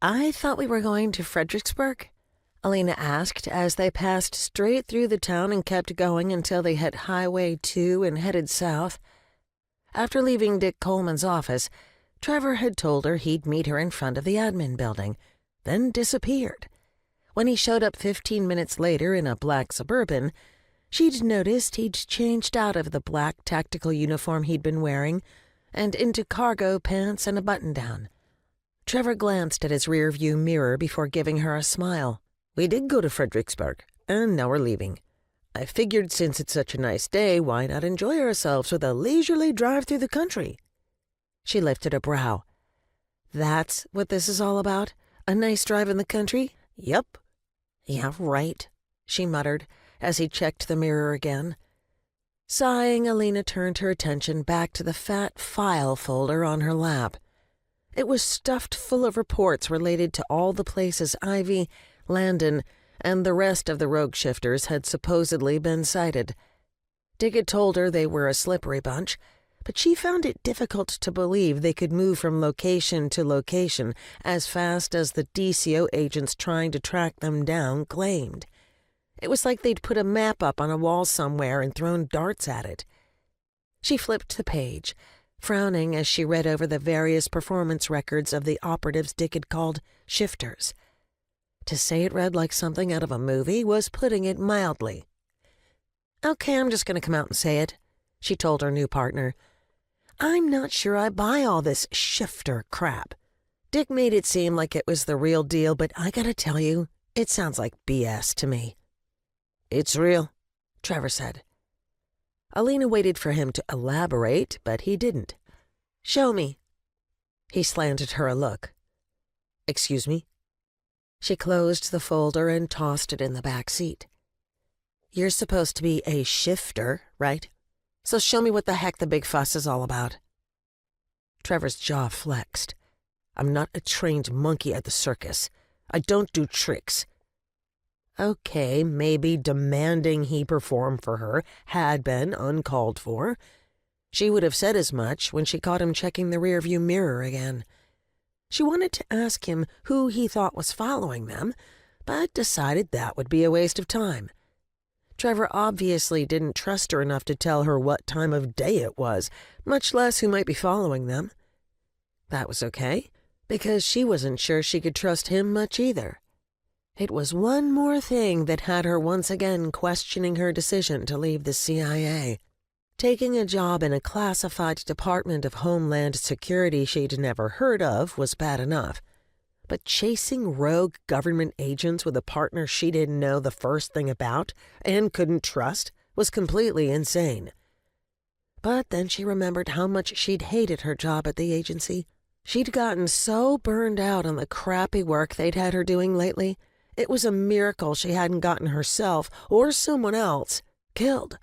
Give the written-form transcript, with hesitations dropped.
I thought we were going to Fredericksburg, Alina asked as they passed straight through the town and kept going until they hit Highway 2 and headed south. After leaving Dick Coleman's office, Trevor had told her he'd meet her in front of the admin building, then disappeared. When he showed up 15 minutes later in a black Suburban, she'd noticed he'd changed out of the black tactical uniform he'd been wearing and into cargo pants and a button-down. Trevor glanced at his rear-view mirror before giving her a smile. "We did go to Fredericksburg, and now we're leaving. I figured since it's such a nice day, why not enjoy ourselves with a leisurely drive through the country?" She lifted a brow. "That's what this is all about? A nice drive in the country?" "Yep." "Yeah, right," she muttered as he checked the mirror again. Sighing, Alina turned her attention back to the fat file folder on her lap. It was stuffed full of reports related to all the places Ivy, Landon, and the rest of the rogue shifters had supposedly been sighted. Dick had told her they were a slippery bunch, but she found it difficult to believe they could move from location to location as fast as the DCO agents trying to track them down claimed. It was like they'd put a map up on a wall somewhere and thrown darts at it. She flipped the page, frowning as she read over the various performance records of the operatives Dick had called shifters. To say it read like something out of a movie was putting it mildly. "Okay, I'm just going to come out and say it," she told her new partner. "I'm not sure I buy all this shifter crap. Dick made it seem like it was the real deal, but I gotta tell you, it sounds like BS to me." "It's real," Trevor said. Alina waited for him to elaborate, but he didn't. "Show me." He slanted her a look. "Excuse me?" She closed the folder and tossed it in the back seat. "You're supposed to be a shifter, right? So show me what the heck the big fuss is all about." Trevor's jaw flexed. "I'm not a trained monkey at the circus. I don't do tricks." Okay, maybe demanding he perform for her had been uncalled for. She would have said as much when she caught him checking the rearview mirror again. She wanted to ask him who he thought was following them, but decided that would be a waste of time. Trevor obviously didn't trust her enough to tell her what time of day it was, much less who might be following them. That was okay, because she wasn't sure she could trust him much either. It was one more thing that had her once again questioning her decision to leave the CIA. Taking a job in a classified Department of Homeland Security she'd never heard of was bad enough. But chasing rogue government agents with a partner she didn't know the first thing about and couldn't trust was completely insane. But then she remembered how much she'd hated her job at the agency. She'd gotten so burned out on the crappy work they'd had her doing lately, it was a miracle she hadn't gotten herself, or someone else, killed.